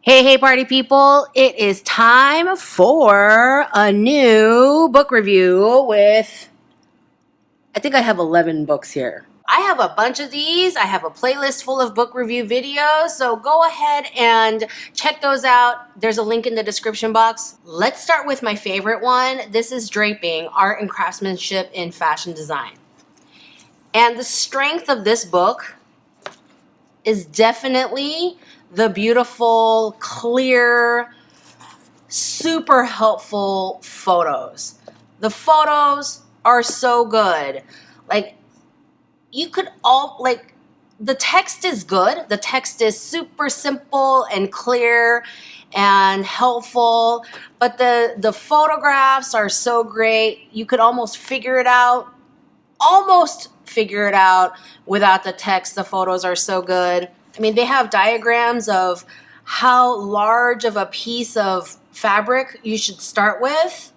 Hey, party people. It is time for a new book review with, I think I have 11 books here. I have a bunch of these. I have a playlist full of book review videos, so go ahead and check those out. There's a link in the description box. Let's start with my favorite one. This is Draping, Art and Craftsmanship in Fashion Design. And the strength of this book is definitely the beautiful, clear, super helpful photos. The photos are so good. The text is good. The text is super simple and clear and helpful, but the photographs are so great. You could almost figure it out without the text. The photos are so good. I mean, they have diagrams of how large of a piece of fabric you should start with,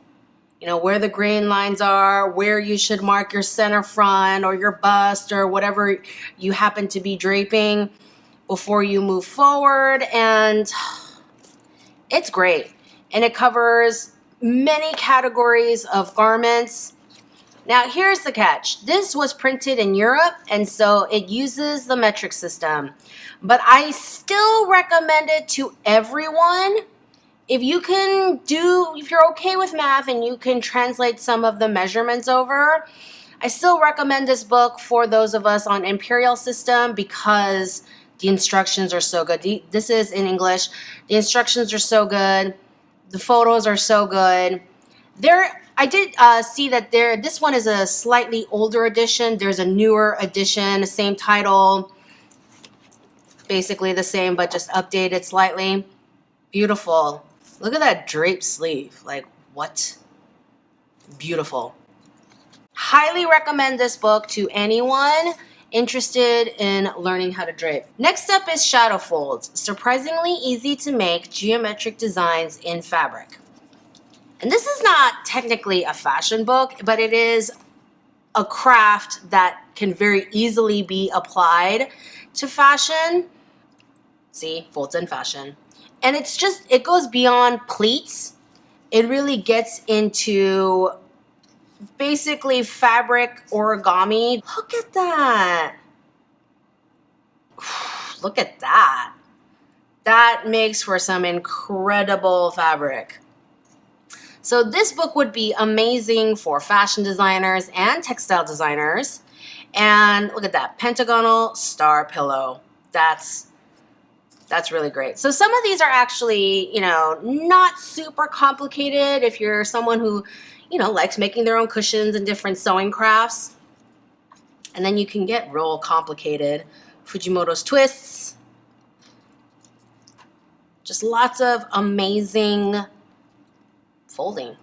you know, where the grain lines are, where you should mark your center front or your bust or whatever you happen to be draping before you move forward. And it's great. And it covers many categories of garments. Now, here's the catch. This was printed in Europe, and so it uses the metric system. But I still recommend it to everyone. If you're okay with math and you can translate some of the measurements over, I still recommend this book for those of us on Imperial System because the instructions are so good. This is in English. The instructions are so good. The photos are so good. I did see that this one is a slightly older edition. There's a newer edition, same title, basically the same, but just updated slightly. Beautiful. Look at that draped sleeve. Like, what? Beautiful. Highly recommend this book to anyone interested in learning how to drape. Next up is Shadowfolds. Surprisingly easy to make geometric designs in fabric. And this is not technically a fashion book, but it is a craft that can very easily be applied to fashion. See, folds in fashion. And it goes beyond pleats. It really gets into basically fabric origami. Look at that. Look at that. That makes for some incredible fabric. So this book would be amazing for fashion designers and textile designers. And look at that, pentagonal star pillow. That's really great. So some of these are actually, not super complicated if you're someone who, likes making their own cushions and different sewing crafts. And then you can get real complicated. Fujimoto's twists. Just lots of amazing folding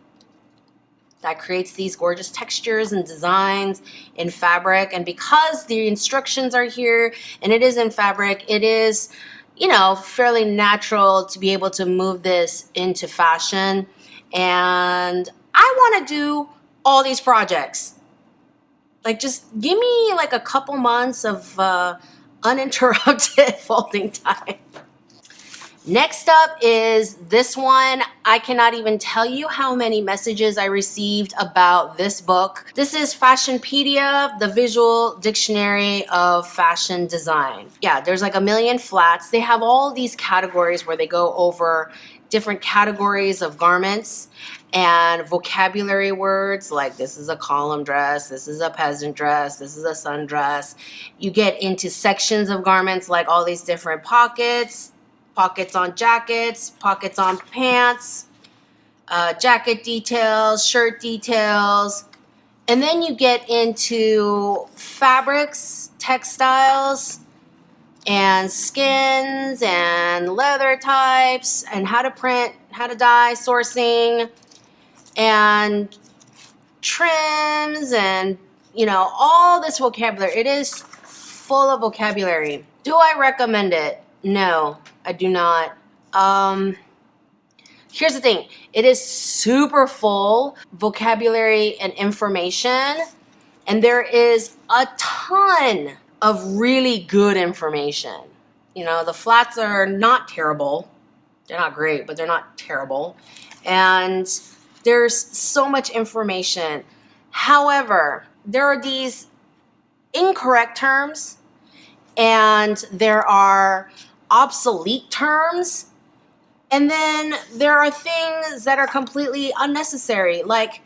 that creates these gorgeous textures and designs in fabric. And because the instructions are here and it is in fabric, it is, fairly natural to be able to move this into fashion. And I want to do all these projects. Just give me a couple months of uninterrupted folding time. Next up is this one. I cannot even tell you how many messages I received about this book. This is Fashionpedia, the visual dictionary of fashion design. Yeah, there's a million flats. They have all these categories where they go over different categories of garments and vocabulary words like this is a column dress, this is a peasant dress, this is a sundress. You get into sections of garments like all these different pockets on jackets, pockets on pants, jacket details, shirt details. And then you get into fabrics, textiles, and skins, and leather types, and how to print, how to dye, sourcing, and trims, and, all this vocabulary. It is full of vocabulary. Do I recommend it? No, I do not. Here's the thing. It is super full vocabulary and information, and there is a ton of really good information. The flats are not terrible. They're not great, but they're not terrible. And there's so much information. However, there are these incorrect terms and there are obsolete terms. And then there are things that are completely unnecessary, like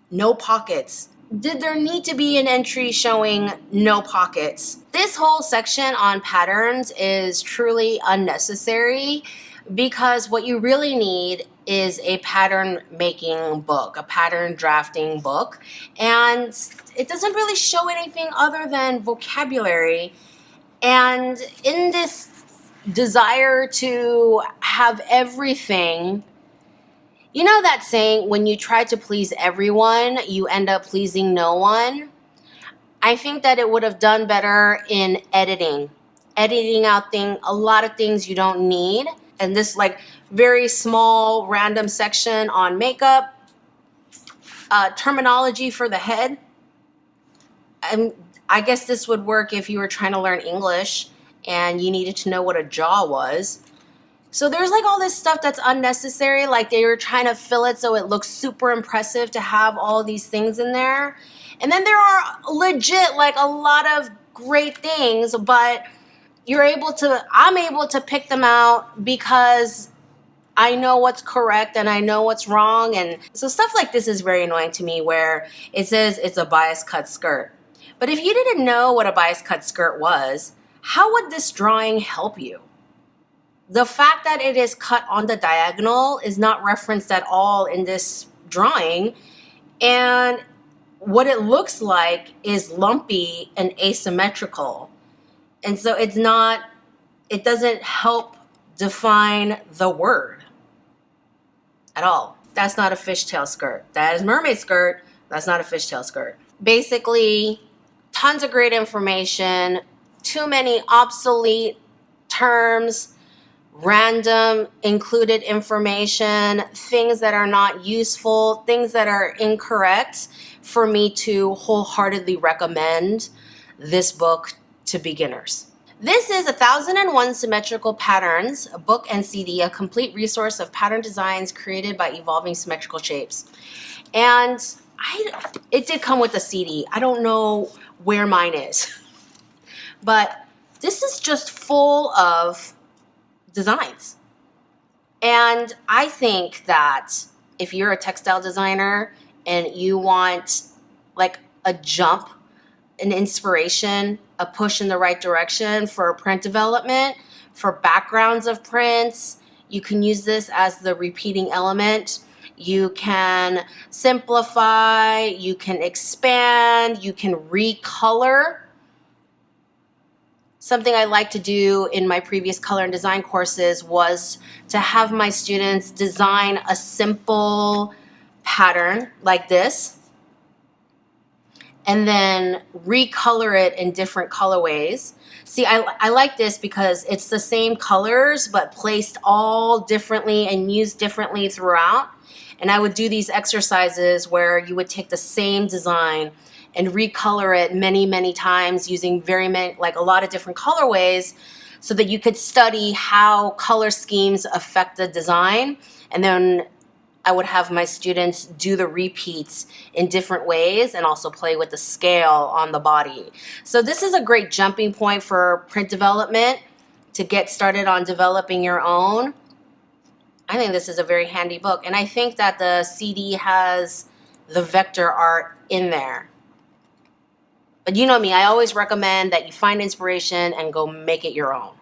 no pockets. Did there need to be an entry showing no pockets? This whole section on patterns is truly unnecessary because what you really need is a pattern making book, a pattern drafting book. And it doesn't really show anything other than vocabulary. And in this desire to have everything, you know that saying, when you try to please everyone, you end up pleasing no one? I think that it would have done better in editing out a lot of things you don't need. And this like very small random section on makeup, terminology for the head. I guess this would work if you were trying to learn English and you needed to know what a jaw was. So there's like all this stuff that's unnecessary, like they were trying to fill it so it looks super impressive to have all these things in there. And then there are legit like a lot of great things, but I'm able to pick them out because I know what's correct and I know what's wrong. And so stuff like this is very annoying to me, where it says it's a bias cut skirt. But if you didn't know what a bias cut skirt was, how would this drawing help you? The fact that it is cut on the diagonal is not referenced at all in this drawing. And what it looks like is lumpy and asymmetrical. And so it doesn't help define the word at all. That's not a fishtail skirt. That is mermaid skirt. That's not a fishtail skirt. Basically, tons of great information, too many obsolete terms, random included information, things that are not useful, things that are incorrect for me to wholeheartedly recommend this book to beginners. This is 1001 Symmetrical Patterns, a book and CD, a complete resource of pattern designs created by evolving symmetrical shapes. And it did come with a CD. I don't know where mine is. But this is just full of designs. And I think that if you're a textile designer and you want like a jump, an inspiration, a push in the right direction for print development, for backgrounds of prints, you can use this as the repeating element. You can simplify, you can expand, you can recolor. Something I like to do in my previous color and design courses was to have my students design a simple pattern like this and then recolor it in different colorways. See, I like this because it's the same colors but placed all differently and used differently throughout. And I would do these exercises where you would take the same design and recolor it many, many times using a lot of different colorways so that you could study how color schemes affect the design. And then I would have my students do the repeats in different ways and also play with the scale on the body. So this is a great jumping point for print development to get started on developing your own. I think this is a very handy book. And I think that the CD has the vector art in there. But you know me, I always recommend that you find inspiration and go make it your own.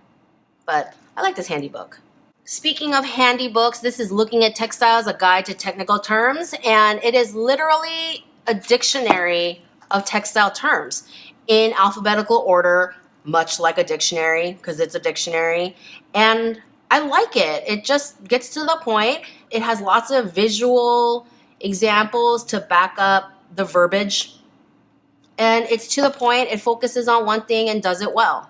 But I like this handy book. Speaking of handy books, this is Looking at Textiles, a guide to technical terms. And it is literally a dictionary of textile terms in alphabetical order, much like a dictionary, because it's a dictionary. And I like it. It just gets to the point. It has lots of visual examples to back up the verbiage. And it's to the point. It focuses on one thing and does it well.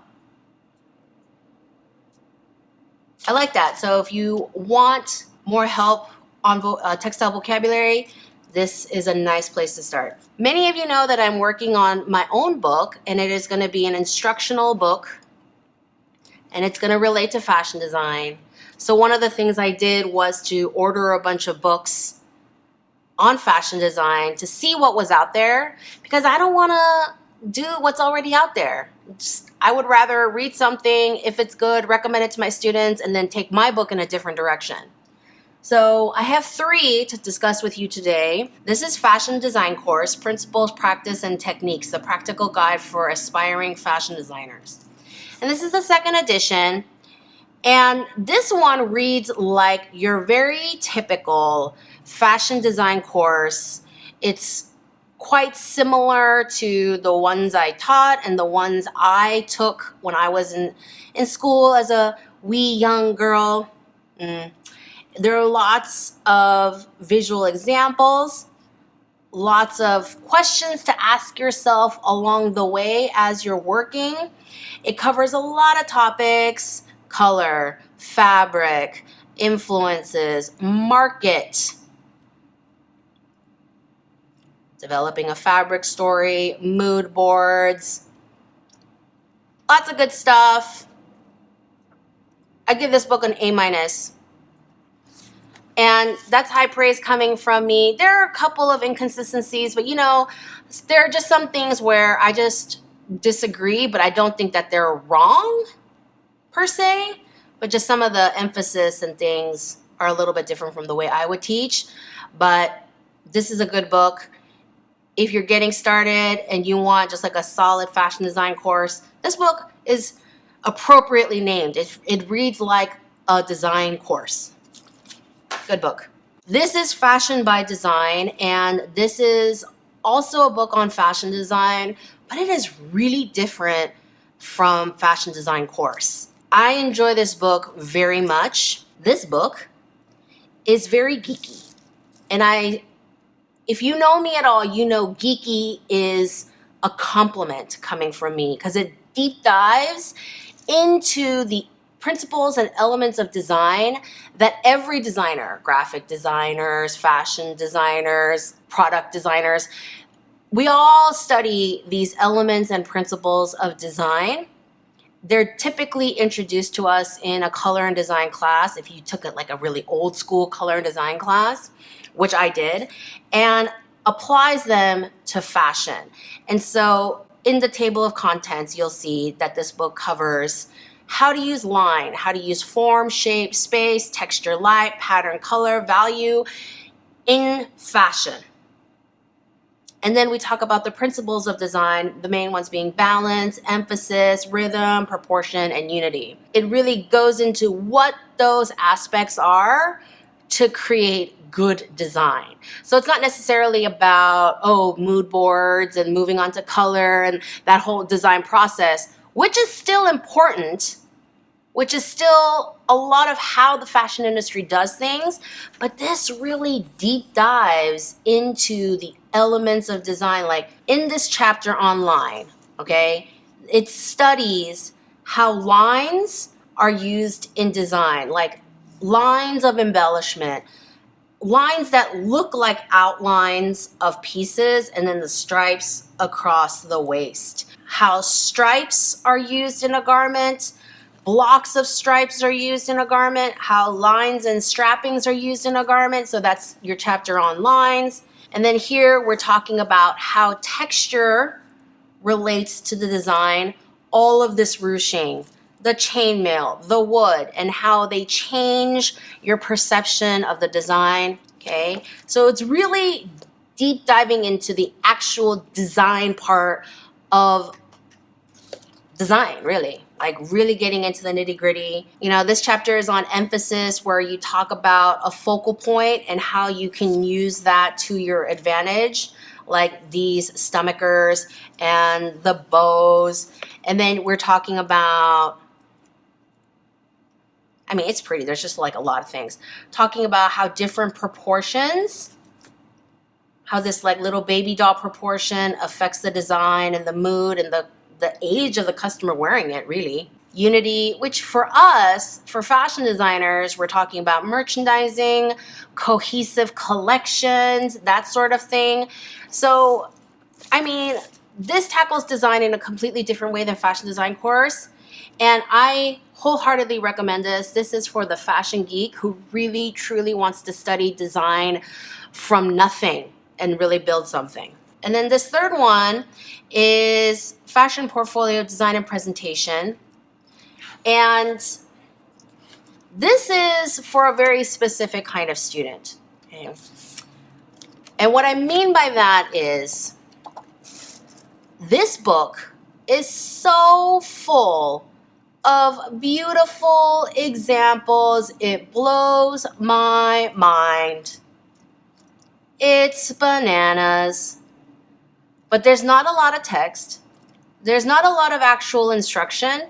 I like that. So if you want more help on textile vocabulary, this is a nice place to start. Many of you know that I'm working on my own book, and it is going to be an instructional book, and it's going to relate to fashion design. So one of the things I did was to order a bunch of books on fashion design to see what was out there, because I don't want to do what's already out there. I would rather read something, if it's good, recommend it to my students, and then take my book in a different direction. So I have 3 to discuss with you today. This is Fashion Design Course, Principles, Practice, and Techniques, the practical guide for aspiring fashion designers. And this is the 2nd edition. And this one reads like your very typical fashion design course. It's quite similar to the ones I taught and the ones I took when I was in school as a wee young girl. There are lots of visual examples, lots of questions to ask yourself along the way as you're working. It covers a lot of topics: color, fabric, influences, market, developing a fabric story, mood boards, lots of good stuff. I give this book an A-. And that's high praise coming from me. There are a couple of inconsistencies, but there are just some things where I just disagree, but I don't think that they're wrong per se, but just some of the emphasis and things are a little bit different from the way I would teach. But this is a good book. If you're getting started and you want just like a solid fashion design course, this book is appropriately named. It reads like a design course. Good book. This is Fashion by Design, and this is also a book on fashion design, but it is really different from Fashion Design Course. I enjoy this book very much. This book is very geeky. And if you know me at all, you know geeky is a compliment coming from me, because it deep dives into the principles and elements of design that every designer, graphic designers, fashion designers, product designers, we all study these elements and principles of design. They're typically introduced to us in a color and design class, if you took it like a really old school color and design class, which I did, and applies them to fashion. And so in the table of contents, you'll see that this book covers how to use line, how to use form, shape, space, texture, light, pattern, color, value in fashion. And then we talk about the principles of design, the main ones being balance, emphasis, rhythm, proportion, and unity. It really goes into what those aspects are to create good design. So it's not necessarily about, mood boards and moving on to color and that whole design process, which is still important, which is still a lot of how the fashion industry does things. But this really deep dives into the elements of design. Like in this chapter on line, okay, it studies how lines are used in design, like lines of embellishment, lines that look like outlines of pieces, and then the stripes across the waist. How stripes are used in a garment, blocks of stripes are used in a garment, how lines and strappings are used in a garment. So that's your chapter on lines. And then here we're talking about how texture relates to the design, all of this ruching, the chainmail, the wood, and how they change your perception of the design, okay? So it's really deep diving into the actual design part of design, really. Like really getting into the nitty gritty. This chapter is on emphasis, where you talk about a focal point and how you can use that to your advantage, like these stomachers and the bows. And then we're talking about, it's pretty. There's just like a lot of things. Talking about how different proportions, how this like little baby doll proportion affects the design and the mood and the age of the customer wearing it, really. Unity, which for us, for fashion designers, we're talking about merchandising, cohesive collections, that sort of thing. So, this tackles design in a completely different way than fashion design course. And I wholeheartedly recommend this. This is for the fashion geek who really, truly wants to study design from nothing and really build something. And then this third one is Fashion Portfolio Design and Presentation. And this is for a very specific kind of student. Okay? And what I mean by that is this book is so full of beautiful examples. It blows my mind. It's bananas. But there's not a lot of text. There's not a lot of actual instruction.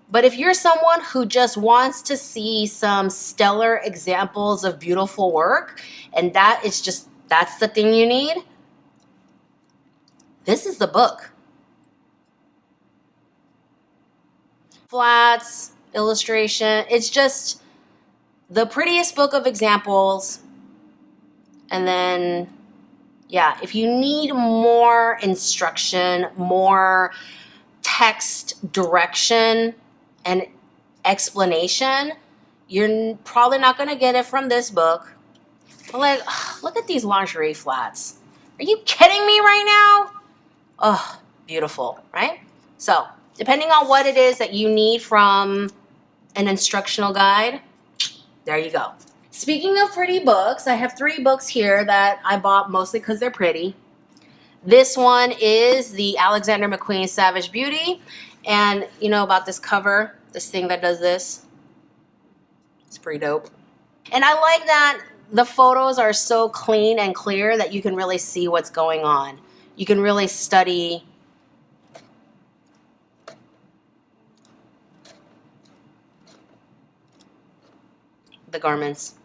But if you're someone who just wants to see some stellar examples of beautiful work, and that's the thing you need, this is the book. Flats, illustration, it's just the prettiest book of examples. And then, yeah, if you need more instruction, more text direction and explanation, you're probably not going to get it from this book. Like, look at these lingerie flats. Are you kidding me right now? Oh, beautiful, right? So, depending on what it is that you need from an instructional guide, there you go. Speaking of pretty books, I have 3 books here that I bought mostly because they're pretty. This one is the Alexander McQueen Savage Beauty. And you know about this cover, this thing that does this? It's pretty dope. And I like that the photos are so clean and clear that you can really see what's going on. You can really study the garments.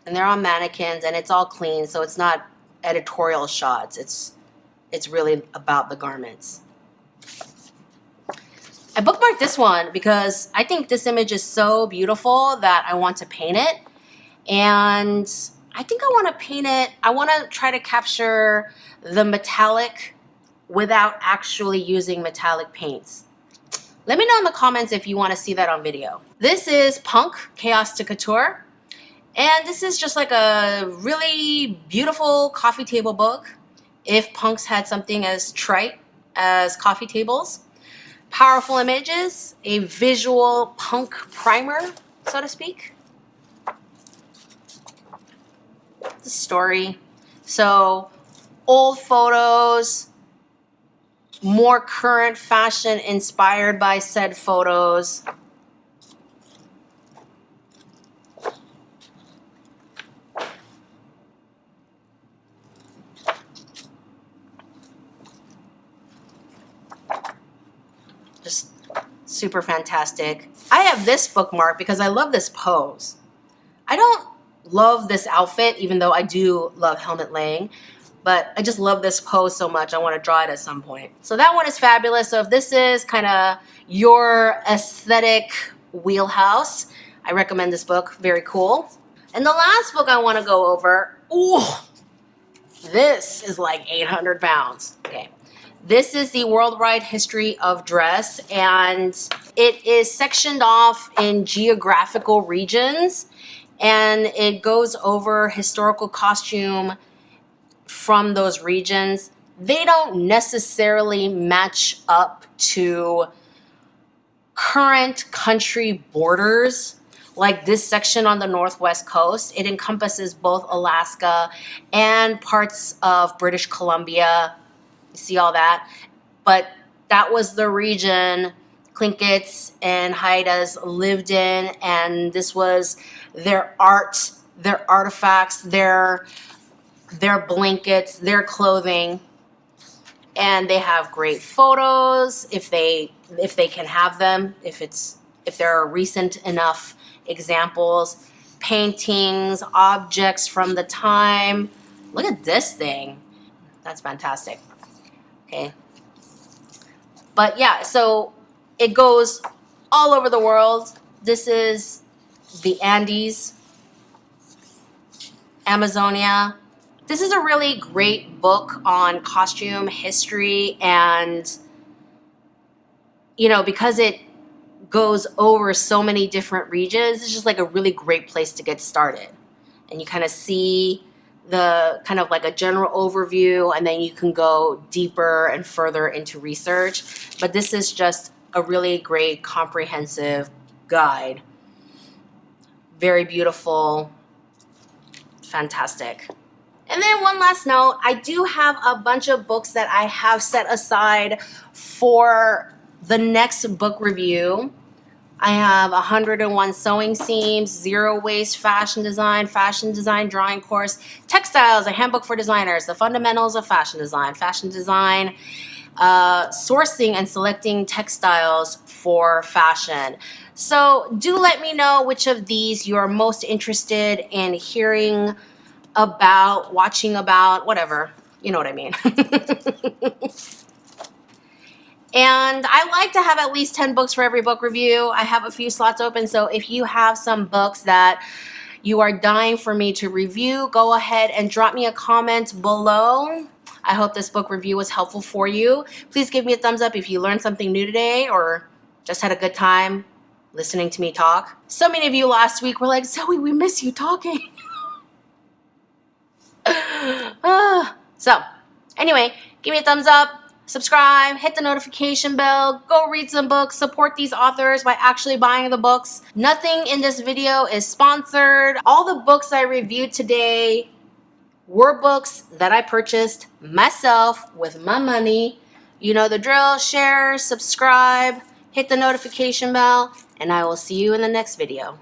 And they're on mannequins and it's all clean, so it's not editorial shots. It's really about the garments. I bookmarked this one because I think this image is so beautiful that I want to paint it. And I think I want to paint it. I want to try to capture the metallic without actually using metallic paints. Let me know in the comments if you want to see that on video. This is Punk, Chaos to Couture. And this is just like a really beautiful coffee table book. If punks had something as trite as coffee tables. Powerful images, a visual punk primer, so to speak. The story. So, old photos, more current fashion inspired by said photos. Just super fantastic. I have this bookmark because I love this pose. I don't love this outfit, even though I do love helmet laying, but I just love this pose so much. I want to draw it at some point. So that one is fabulous. So if this is kind of your aesthetic wheelhouse, I recommend this book. Very cool. And the last book I want to go over, ooh, this is like 800 pounds. Okay. This is the Worldwide History of Dress, and it is sectioned off in geographical regions, and it goes over historical costume from those regions. They don't necessarily match up to current country borders, like this section on the Northwest coast. It encompasses both Alaska and parts of British Columbia. See all that, but that was the region Tlinkits and Haidas lived in, and this was their art, their artifacts, their blankets, their clothing, and they have great photos if they can have them, if there are recent enough examples, paintings, objects from the time. Look at this thing, that's fantastic. Okay. But yeah, so it goes all over the world. This is the Andes, Amazonia, This is a really great book on costume history, and, you know, because it goes over so many different regions, it's just like a really great place to get started. And you kind of see the kind of like a general overview, and then you can go deeper and further into research. But this is just a really great comprehensive guide. Very beautiful, fantastic. And then one last note, I do have a bunch of books that I have set aside for the next book review. I have 101 Sewing Seams, Zero Waste Fashion Design Drawing Course, Textiles, a Handbook for Designers, The Fundamentals of Fashion Design, Sourcing and Selecting Textiles for Fashion. So do let me know which of these you are most interested in hearing about, watching about, whatever. You know what I mean. And I like to have at least 10 books for every book review. I have a few slots open, so if you have some books that you are dying for me to review, go ahead and drop me a comment below. I hope this book review was helpful for you. Please give me a thumbs up if you learned something new today or just had a good time listening to me talk. So many of you last week were like, Zoe, we miss you talking. So, anyway, give me a thumbs up. Subscribe, hit the notification bell, go read some books, support these authors by actually buying the books. Nothing in this video is sponsored. All the books I reviewed today were books that I purchased myself with my money. You know the drill. Share, subscribe, hit the notification bell, and I will see you in the next video.